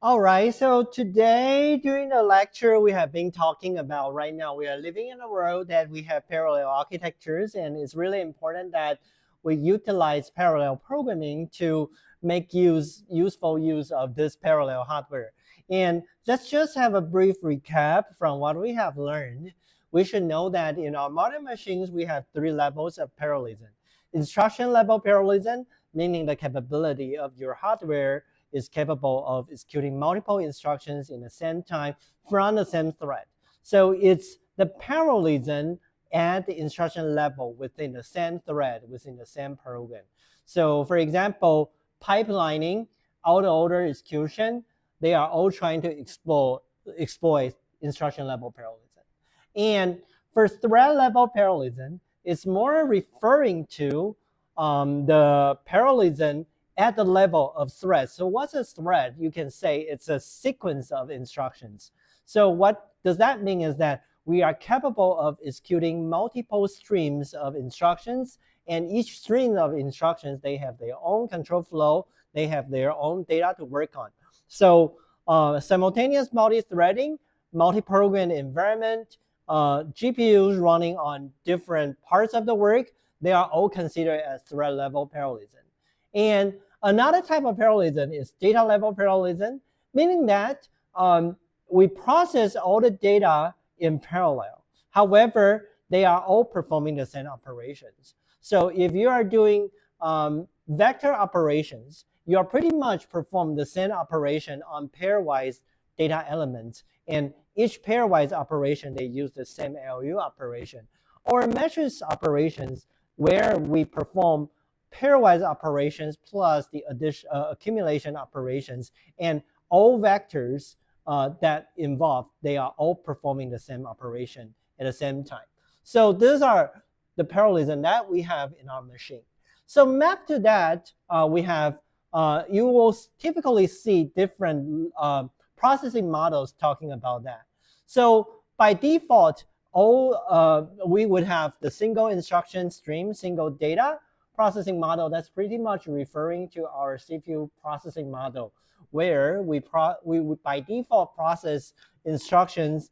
All right, so today during the lecture, we have been talking about right now, we are living in a world that we have parallel architectures, and it's really important that we utilize parallel programming to make useful use of this parallel hardware. And let's just have a brief recap from what we have learned. We should know that in our modern machines, we have three levels of parallelism. Instruction level parallelism, meaning the capability of your hardware is capable of executing multiple instructions in the same time from the same thread. So it's the parallelism at the instruction level within the same thread, within the same program. So for example, pipelining, auto-order execution, they are all trying to exploit instruction level parallelism. And for thread level parallelism, it's more referring to the parallelism at the level of threads. So what's a thread? You can say it's a sequence of instructions. So what does that mean is that we are capable of executing multiple streams of instructions, and each stream of instructions, they have their own control flow, they have their own data to work on. So simultaneous multi-threading, multi-program environment, GPUs running on different parts of the work, they are all considered as thread level parallelism. And another type of parallelism is data level parallelism, meaning that we process all the data in parallel. However, they are all performing the same operations. So if you are doing vector operations, you are pretty much perform the same operation on pairwise data elements. And each pairwise operation, they use the same LU operation. Or matrix operations, where we perform pairwise operations plus the accumulation operations, and all vectors that involve, they are all performing the same operation at the same time. So these are the parallelism that we have in our machine. So mapped to that, we have, you will typically see different processing models talking about that. So by default, we would have the single instruction stream, single data processing model. That's pretty much referring to our CPU processing model, where we by default process instructions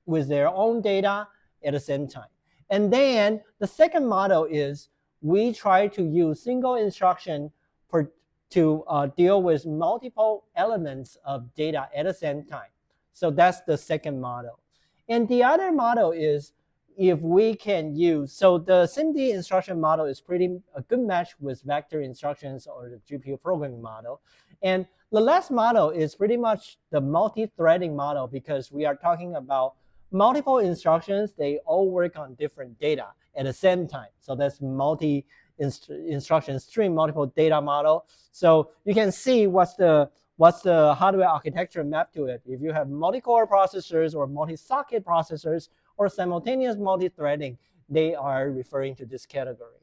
with their own data at the same time. And then the second model is we try to use single instruction to deal with multiple elements of data at the same time. So that's the second model. And the other model is if we can use, so the SIMD instruction model is pretty a good match with vector instructions or the GPU programming model. And the last model is pretty much the multi-threading model, because we are talking about multiple instructions, they all work on different data at the same time. So that's multi-instruction stream, multiple data model. So you can see what's the hardware architecture mapped to it. If you have multi-core processors or multi-socket processors or simultaneous multi-threading, they are referring to this category.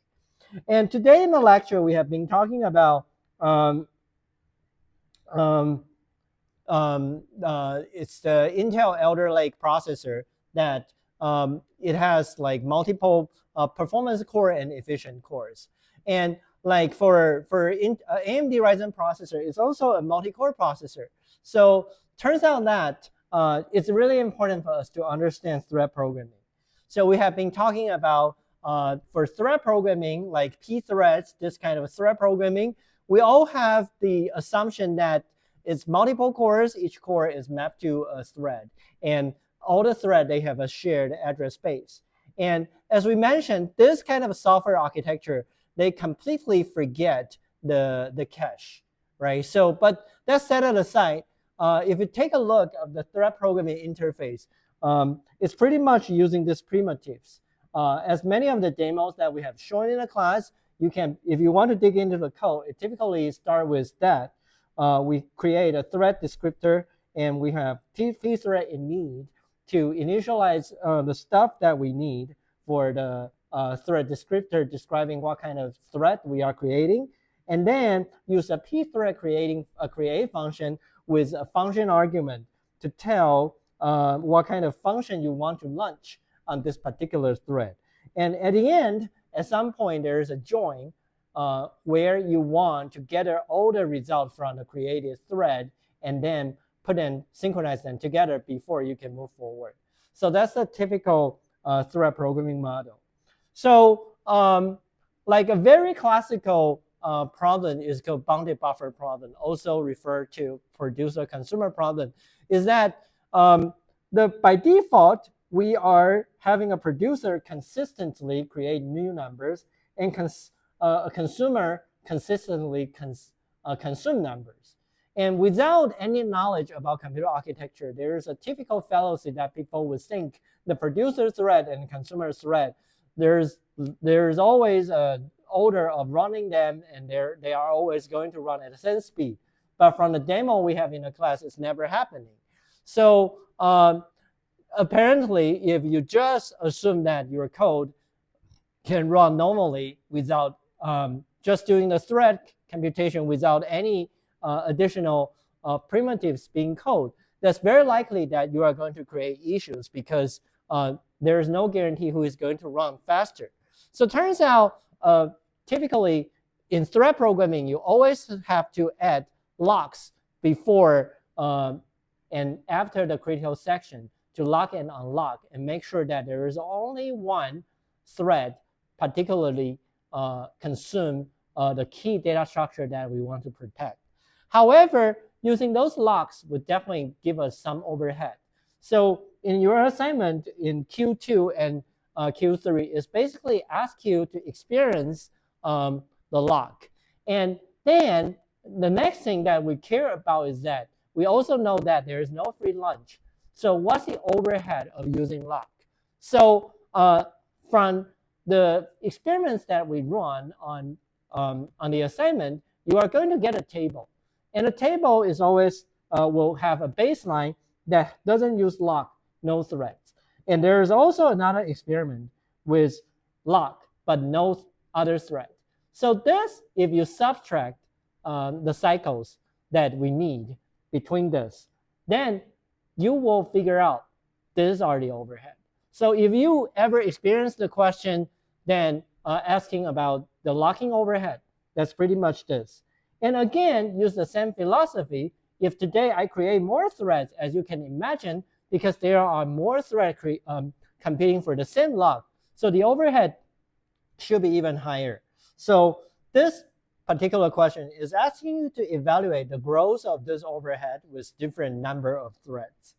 And today in the lecture, we have been talking about it's the Intel Alder Lake processor that it has like multiple performance core and efficient cores. And like for AMD Ryzen processor, it's also a multi-core processor. So turns out that it's really important for us to understand thread programming. So we have been talking about for thread programming, like P-threads, this kind of thread programming, we all have the assumption that it's multiple cores, each core is mapped to a thread. And all the threads, they have a shared address space. And as we mentioned, this kind of software architecture, they completely forget the cache, right? So, but that set it aside, if you take a look at the thread programming interface, it's pretty much using these primitives. As many of the demos that we have shown in the class, you can, if you want to dig into the code, it typically starts with that. We create a thread descriptor, and we have pthread init to initialize the stuff that we need for the thread descriptor describing what kind of thread we are creating, and then use a pthread create function with a function argument to tell what kind of function you want to launch on this particular thread. And at the end, at some point, there is a join where you want to gather all the results from the created thread and then synchronize them together before you can move forward. So that's the typical thread programming model. So like a very classical problem is called bounded buffer problem, also referred to producer-consumer problem, is that by default, we are having a producer consistently create new numbers and a consumer consistently consume numbers. And without any knowledge about computer architecture, there is a typical fallacy that people would think the producer thread and consumer thread, there's always an order of running them, and they are always going to run at the same speed. But from the demo we have in the class, it's never happening. So apparently, if you just assume that your code can run normally without just doing the thread computation without any additional primitives being called, that's very likely that you are going to create issues because there is no guarantee who is going to run faster. So it turns out, typically in thread programming, you always have to add locks before and after the critical section to lock and unlock and make sure that there is only one thread particularly consume the key data structure that we want to protect. However, using those locks would definitely give us some overhead. So in your assignment in Q2 and Q3 is basically ask you to experience the lock. And then the next thing that we care about is that we also know that there is no free lunch. So what's the overhead of using lock? So from the experiments that we run on the assignment, you are going to get a table. And a table is always will have a baseline that doesn't use lock, no threads. And there is also another experiment with lock, but no other thread. So this, if you subtract the cycles that we need between this, then you will figure out these are the overhead. So if you ever experience the question, then asking about the locking overhead, that's pretty much this. And again, use the same philosophy. If today I create more threads, as you can imagine, because there are more threads competing for the same lock, so the overhead should be even higher. So this particular question is asking you to evaluate the growth of this overhead with different number of threads.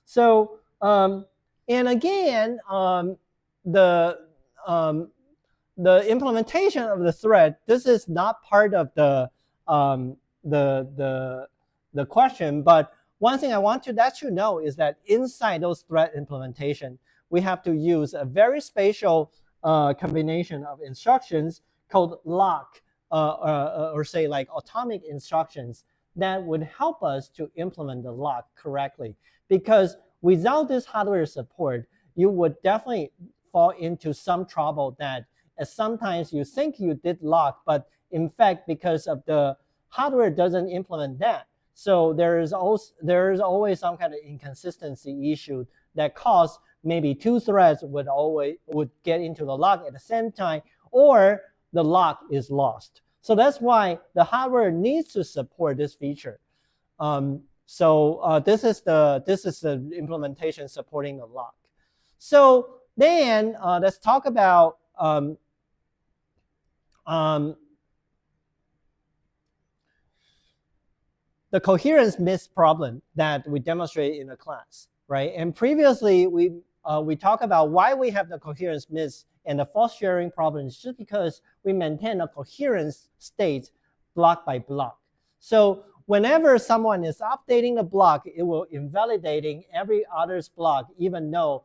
So, and again, the implementation of the thread, this is not part of the question, but one thing I want to let you know is that inside those thread implementation, we have to use a very spatial combination of instructions called lock, or say like atomic instructions that would help us to implement the lock correctly. Because without this hardware support, you would definitely fall into some trouble that sometimes you think you did lock, but in fact, because of the hardware doesn't implement that, so there is always some kind of inconsistency issue that cause maybe two threads would get into the lock at the same time, or the lock is lost. So that's why the hardware needs to support this feature. This is the implementation supporting the lock. So then let's talk about the coherence miss problem that we demonstrated in the class, right? And previously we talked about why we have the coherence miss and the false sharing problem is just because we maintain a coherence state block by block. So whenever someone is updating the block, it will invalidating every other's block, even though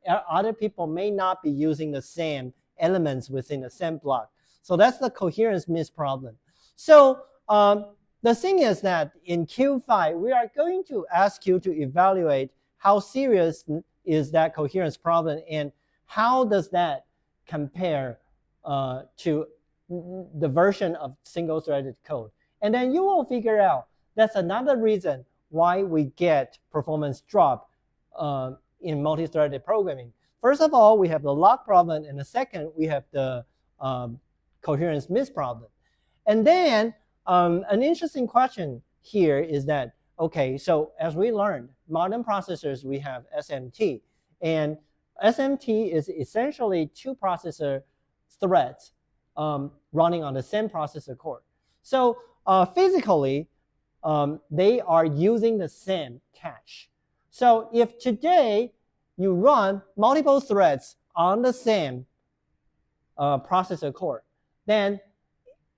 other people may not be using the same elements within the same block. So that's the coherence miss problem. So the thing is that in Q5, we are going to ask you to evaluate how serious is that coherence problem and how does that compare to the version of single-threaded code. And then you will figure out that's another reason why we get performance drop in multi-threaded programming. First of all, we have the lock problem, and the second, we have the coherence miss problem. And then an interesting question here is that, okay, so as we learned, modern processors, we have SMT. And SMT is essentially two processor threads running on the same processor core. So physically, they are using the same cache. So if today you run multiple threads on the same processor core, then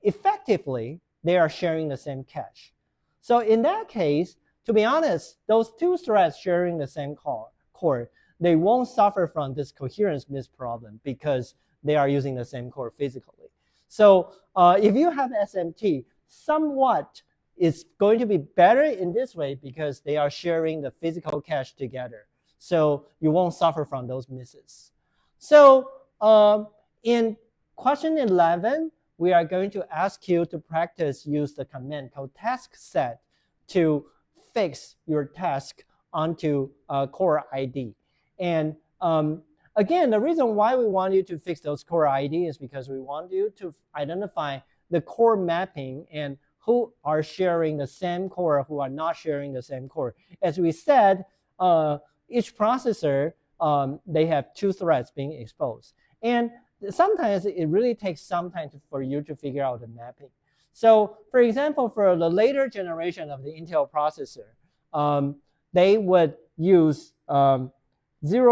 effectively they are sharing the same cache. So in that case, to be honest, those two threads sharing the same core, they won't suffer from this coherence miss problem because they are using the same core physically. So if you have SMT, somewhat it's going to be better in this way because they are sharing the physical cache together. So you won't suffer from those misses. So in question 11, we are going to ask you to practice use the command called task set to fix your task onto core ID. And again, the reason why we want you to fix those core ID is because we want you to identify the core mapping and who are sharing the same core, who are not sharing the same core. As we said, each processor, they have two threads being exposed. And sometimes it really takes some time for you to figure out the mapping. So for example, for the later generation of the Intel processor, they would use 0,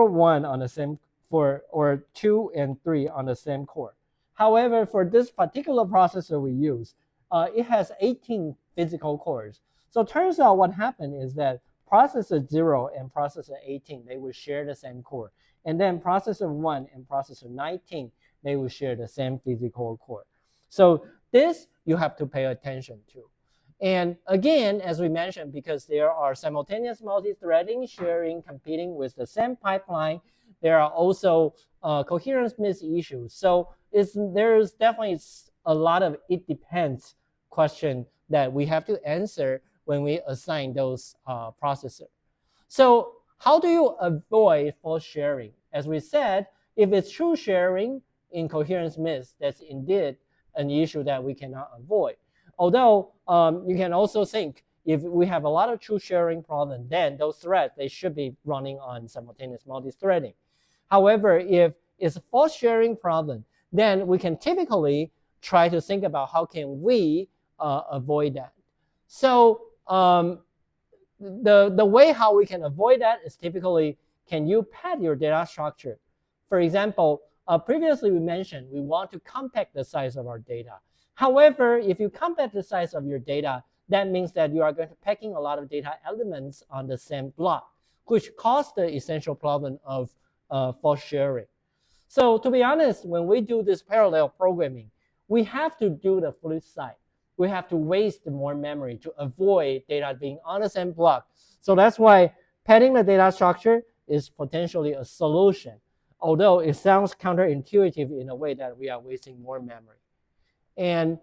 1 on the same or 2 and 3 on the same core. However, for this particular processor we use, it has 18 physical cores. So it turns out what happened is that processor 0 and processor 18, they will share the same core. And then processor 1 and processor 19, they will share the same physical core. So this you have to pay attention to. And again, as we mentioned, because there are simultaneous multi-threading, sharing, competing with the same pipeline, there are also coherence miss issues. So there's definitely a lot of it depends question that we have to answer when we assign those processors. So how do you avoid false sharing? As we said, if it's true sharing in coherence miss, that's indeed an issue that we cannot avoid. Although you can also think if we have a lot of true sharing problem, then those threads, they should be running on simultaneous multi-threading. However, if it's a false sharing problem, then we can typically try to think about how can we avoid that. So the way how we can avoid that is typically, can you pad your data structure? For example, previously we mentioned we want to compact the size of our data. However, if you compact the size of your data, that means that you are going to packing a lot of data elements on the same block, which causes the essential problem of false sharing. So to be honest, when we do this parallel programming, we have to do the flip side. We have to waste more memory to avoid data being on the same block. So that's why padding the data structure is potentially a solution, although it sounds counterintuitive in a way that we are wasting more memory. And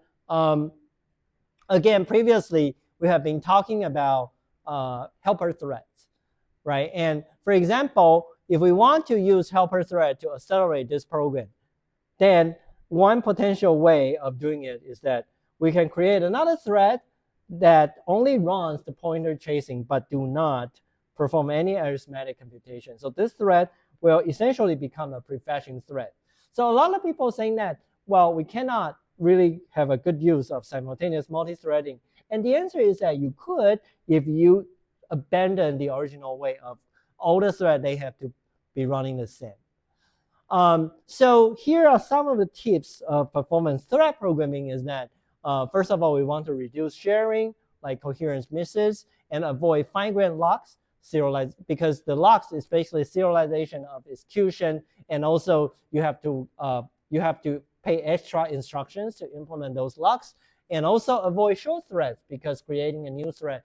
again, previously, we have been talking about helper threads, right? And for example, if we want to use helper thread to accelerate this program, then one potential way of doing it is that we can create another thread that only runs the pointer chasing but do not perform any arithmetic computation. So this thread will essentially become a prefetching thread. So a lot of people saying that, well, we cannot really have a good use of simultaneous multi-threading. And the answer is that you could if you abandon the original way of all the threads, they have to be running the same. So here are some of the tips of performance thread programming is that, first of all, we want to reduce sharing, like coherence misses, and avoid fine-grained locks, because the locks is basically serialization of execution, and also you have to pay extra instructions to implement those locks, and also avoid short threads because creating a new thread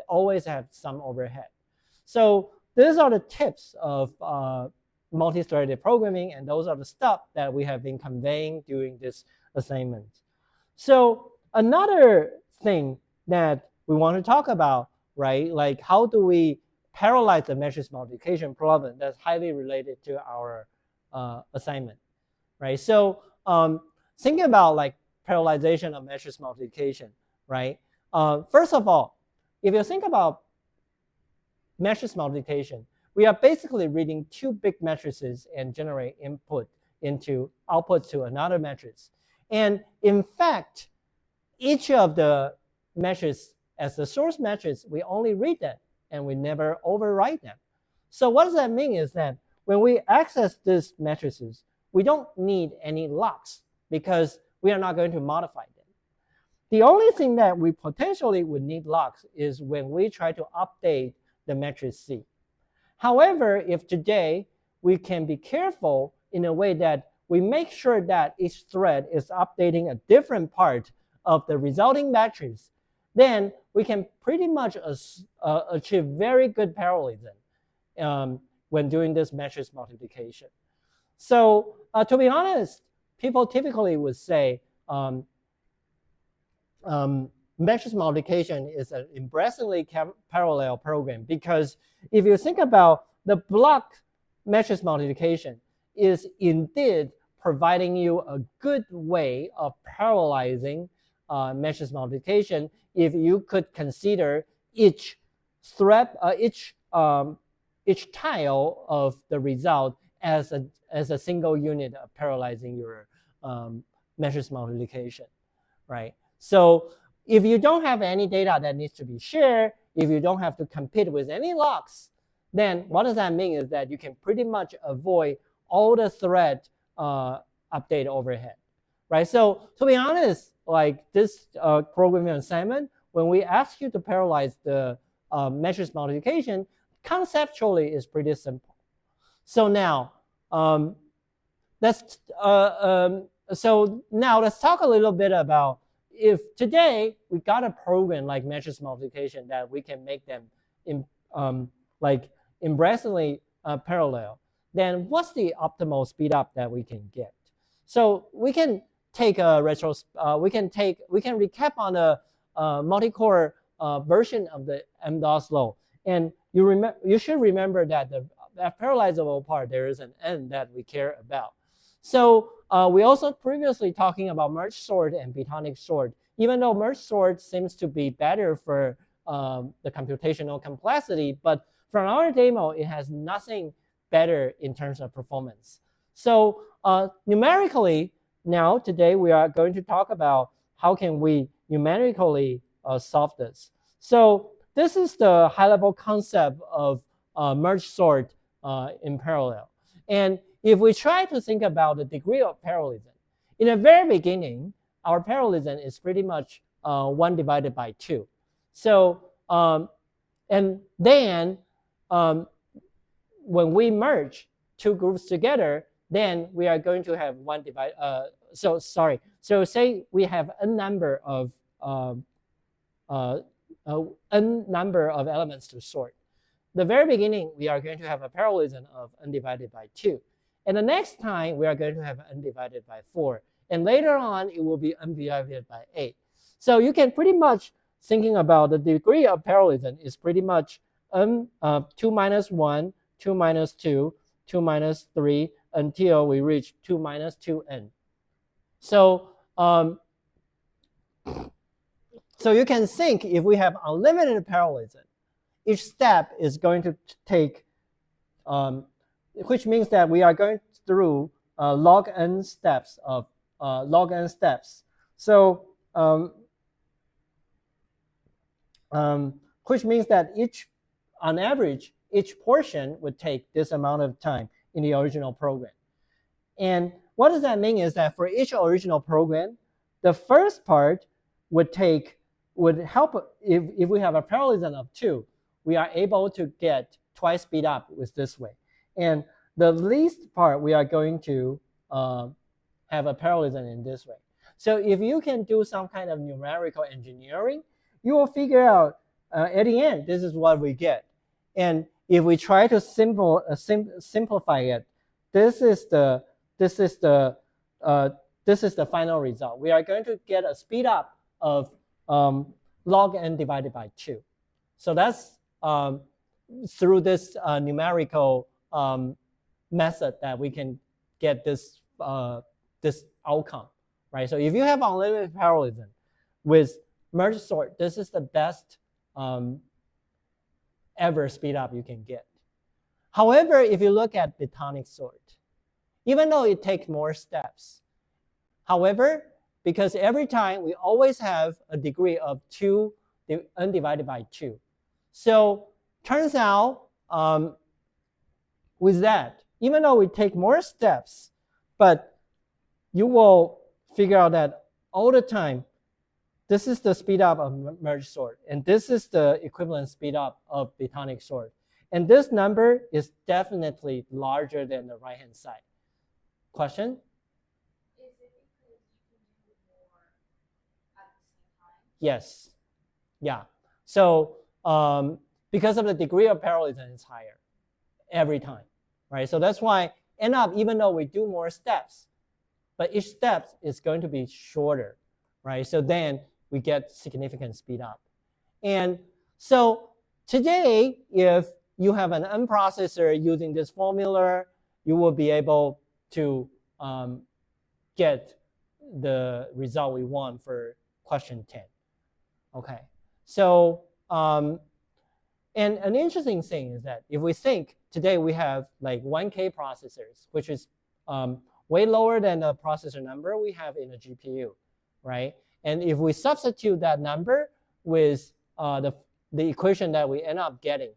always has some overhead. So these are the tips of multi-threaded programming, and those are the stuff that we have been conveying during this assignment. So another thing that we want to talk about, right, like how do we parallelize the matrix multiplication problem that's highly related to our assignment, right? So thinking about like parallelization of matrix multiplication, right? First of all, if you think about matrix multiplication, we are basically reading two big matrices and generate input into output to another matrix. And in fact, each of the matrices as the source matrix, we only read them and we never overwrite them. So what does that mean is that when we access these matrices, we don't need any locks because we are not going to modify them. The only thing that we potentially would need locks is when we try to update the matrix C. However, if today we can be careful in a way that we make sure that each thread is updating a different part of the resulting matrix, then we can pretty much achieve very good parallelism when doing this matrix multiplication. So to be honest, people typically would say matrix multiplication is an embarrassingly parallel program because if you think about the block matrix multiplication is indeed providing you a good way of parallelizing matrix multiplication if you could consider each thread, each tile of the result as a single unit of parallelizing your matrix multiplication, right? So if you don't have any data that needs to be shared, if you don't have to compete with any locks, then what does that mean is that you can pretty much avoid all the thread update overhead, right? So to be honest, like this programming assignment, when we ask you to parallelize the matrix multiplication, conceptually is pretty simple. So now let's talk a little bit about if today we got a program like matrix multiplication that we can make them like embarrassingly parallel, then what's the optimal speed up that we can get? So we can take a we can recap on a multi-core version of the M-DOS law, and you should remember that that parallelizable part, there is an n that we care about. So we also previously talking about merge sort and Platonic sort. Even though merge sort seems to be better for the computational complexity, but from our demo, it has nothing better in terms of performance. So numerically, now today we are going to talk about how can we numerically solve this. So this is the high-level concept of merge sort in parallel. And if we try to think about the degree of parallelism, in the very beginning, our parallelism is pretty much 1 divided by 2. So, and then when we merge two groups together, then we are going to have 1 divided, so say we have n number of elements to sort. The very beginning, we are going to have a parallelism of n divided by 2. And the next time, we are going to have n divided by 4. And later on, it will be n divided by 8. So you can pretty much thinking about the degree of parallelism is pretty much n 2 minus 1, 2 minus 2, 2 minus 3, until we reach 2 minus 2n. So, so you can think if we have unlimited parallelism, each step is going to take, which means that we are going through log n steps of log n steps. So, which means that on average, each portion would take this amount of time in the original program. And what does that mean is that for each original program, the first part would help if we have a parallelism of 2, we are able to get twice speed up with this way. And the least part, we are going to have a parallelism in this way. So if you can do some kind of numerical engineering, you will figure out at the end, this is what we get. And if we try to simplify it, this is the final result. We are going to get a speed up of log n divided by 2. So that's through this numerical method that we can get this this outcome, right? So if you have unlimited parallelism with merge sort, this is the best ever speed up you can get. However, if you look at Platonic sort, even though it takes more steps, however, because every time we always have a degree of 2 undivided by 2. So turns out with that, even though we take more steps, but you will figure out that all the time, this is the speed up of merge sort, and this is the equivalent speed up of Platonic sort. And this number is definitely larger than the right-hand side. Question? Is it because you can do more at the same time? Yes. Yeah. So because of the degree of parallelism is higher every time, right? So that's why end up, even though we do more steps, but each step is going to be shorter, right? So then we get significant speed up. And so today, if you have an unprocessor using this formula, you will be able to get the result we want for question 10. Okay, so and an interesting thing is that if we think today we have like 1K processors, which is way lower than the processor number we have in a GPU, right? And if we substitute that number with the equation that we end up getting,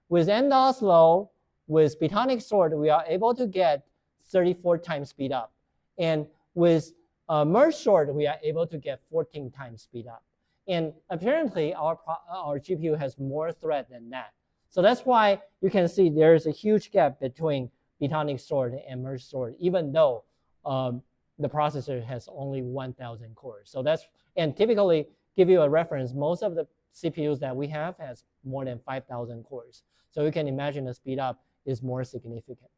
with N-Oslo, with Platonic sort, we are able to get 34 times speed up. And with merge sort, we are able to get 14 times speed up. And apparently, our GPU has more thread than that. So that's why you can see there's a huge gap between Platonic sort and merge sort, even though the processor has only 1,000 cores. So that's, and typically, give you a reference, most of the CPUs that we have has more than 5,000 cores. So you can imagine the speed up is more significant.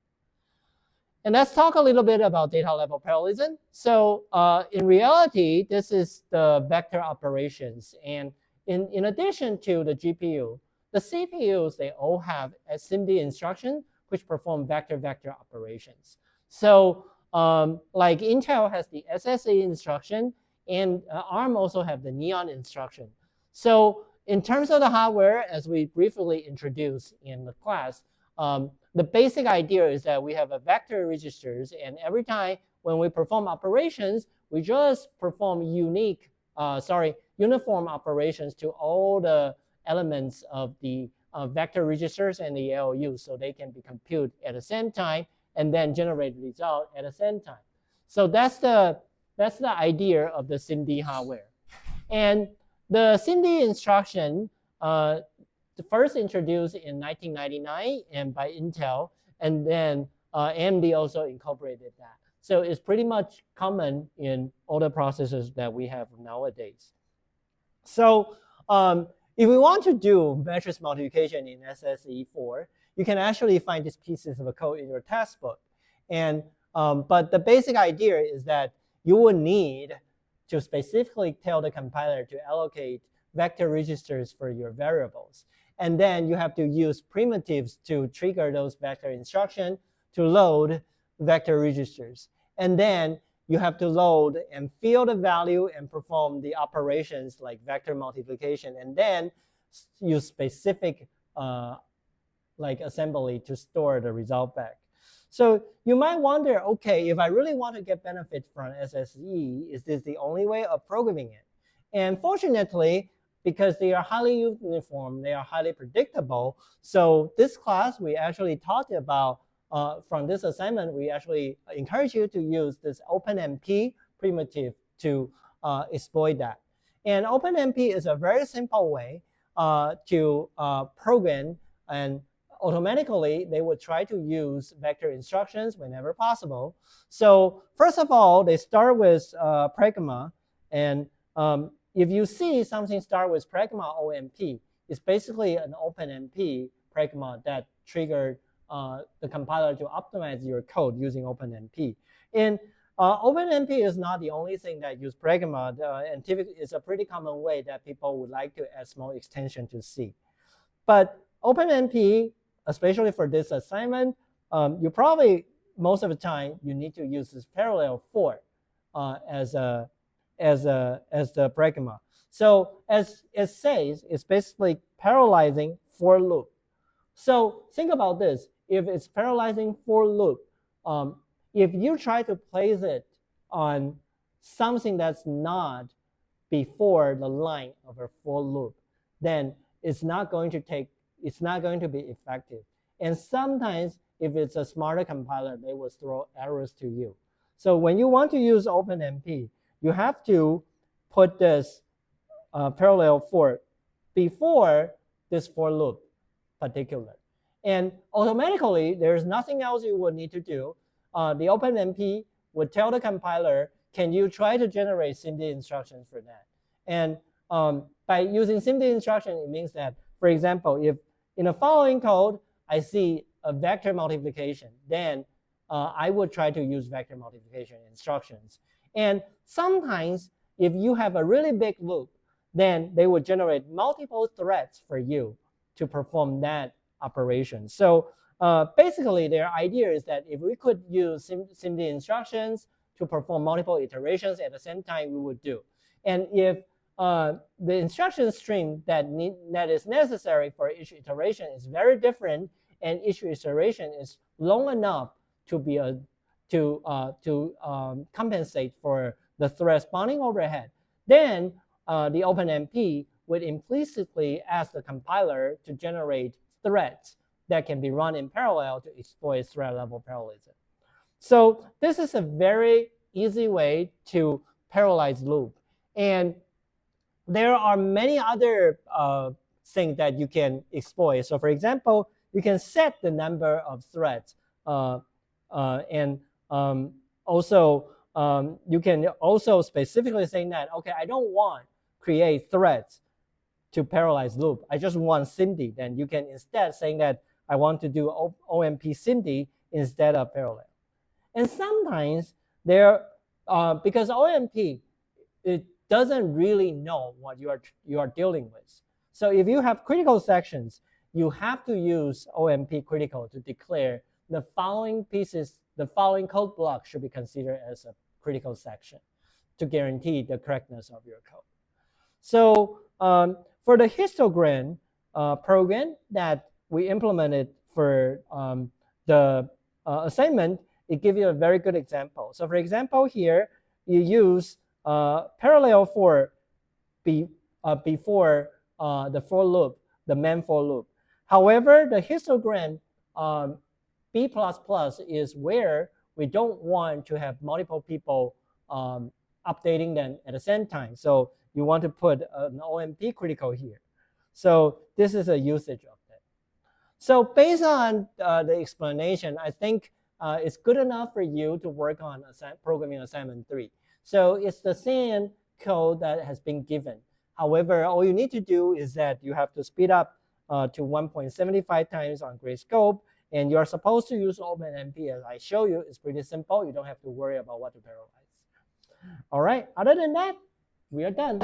And let's talk a little bit about data level parallelism. So in reality, this is the vector operations. And in addition to the GPU, the CPUs, they all have a SIMD instruction, which perform vector-vector operations. So like Intel has the SSE instruction, and ARM also have the Neon instruction. So in terms of the hardware, as we briefly introduced in the class, the basic idea is that we have a vector registers, and every time when we perform operations, we just perform uniform operations to all the elements of the vector registers and the ALUs, so they can be computed at the same time and then generate the result at the same time. So that's the idea of the SIMD hardware. And the SIMD instruction first introduced in 1999 and by Intel, and then AMD also incorporated that. So it's pretty much common in all the processors that we have nowadays. So if we want to do matrix multiplication in SSE4, you can actually find these pieces of the code in your textbook. And but the basic idea is that you will need to specifically tell the compiler to allocate vector registers for your variables. And then you have to use primitives to trigger those vector instructions to load vector registers. And then you have to load and fill the value and perform the operations like vector multiplication, and then use specific like assembly to store the result back. So you might wonder, okay, if I really want to get benefit from SSE, is this the only way of programming it? And fortunately, because they are highly uniform, they are highly predictable. So this class, we actually talked about, from this assignment, we actually encourage you to use this OpenMP primitive to exploit that. And OpenMP is a very simple way to program, and automatically they would try to use vector instructions whenever possible. So first of all, they start with pragma, and if you see something start with pragma OMP, it's basically an OpenMP pragma that triggered the compiler to optimize your code using OpenMP. And OpenMP is not the only thing that use pragma, and typically it's a pretty common way that people would like to add small extension to C. But OpenMP, especially for this assignment, you probably, most of the time, you need to use this parallel for as the pragma. So as it says, it's basically parallelizing for loop. So think about this. If it's parallelizing for loop, if you try to place it on something that's not before the line of a for loop, then it's not going to be effective. And sometimes if it's a smarter compiler, they will throw errors to you. So when you want to use OpenMP, you have to put this parallel for before this for loop particular. And automatically, there's nothing else you would need to do. The OpenMP would tell the compiler, can you try to generate SIMD instructions for that? And by using SIMD instruction, it means that, for example, if in the following code, I see a vector multiplication, then I would try to use vector multiplication instructions. And sometimes, if you have a really big loop, then they will generate multiple threads for you to perform that operation. So basically, their idea is that if we could use SIMD instructions to perform multiple iterations at the same time, we would do. And if the instruction string that is necessary for each iteration is very different, and each iteration is long enough to be compensate for the thread spawning overhead, then the OpenMP would implicitly ask the compiler to generate threads that can be run in parallel to exploit thread level parallelism. So this is a very easy way to parallelize loop. And there are many other things that you can exploit. So for example, you can set the number of threads. And also, you can also specifically say that, okay, I don't want create threads to parallelize loop. I just want SIMD. Then you can instead say that I want to do OMP SIMD instead of parallel. And sometimes because OMP, it doesn't really know what you are dealing with. So if you have critical sections, you have to use OMP critical to declare the following pieces, the following code block should be considered as a critical section to guarantee the correctness of your code. So for the histogram program that we implemented for the assignment, it gives you a very good example. So for example, here you use parallel for before the for loop, the main for loop. However, the histogram B++ is where we don't want to have multiple people updating them at the same time. So you want to put an OMP critical here. So this is a usage of that. So based on the explanation, I think it's good enough for you to work on programming assignment 3. So it's the same code that has been given. However, all you need to do is that you have to speed up to 1.75 times on gray scope, and you're supposed to use OpenMP as I show you. It's pretty simple. You don't have to worry about what to parallelize. All right, other than that, we are done.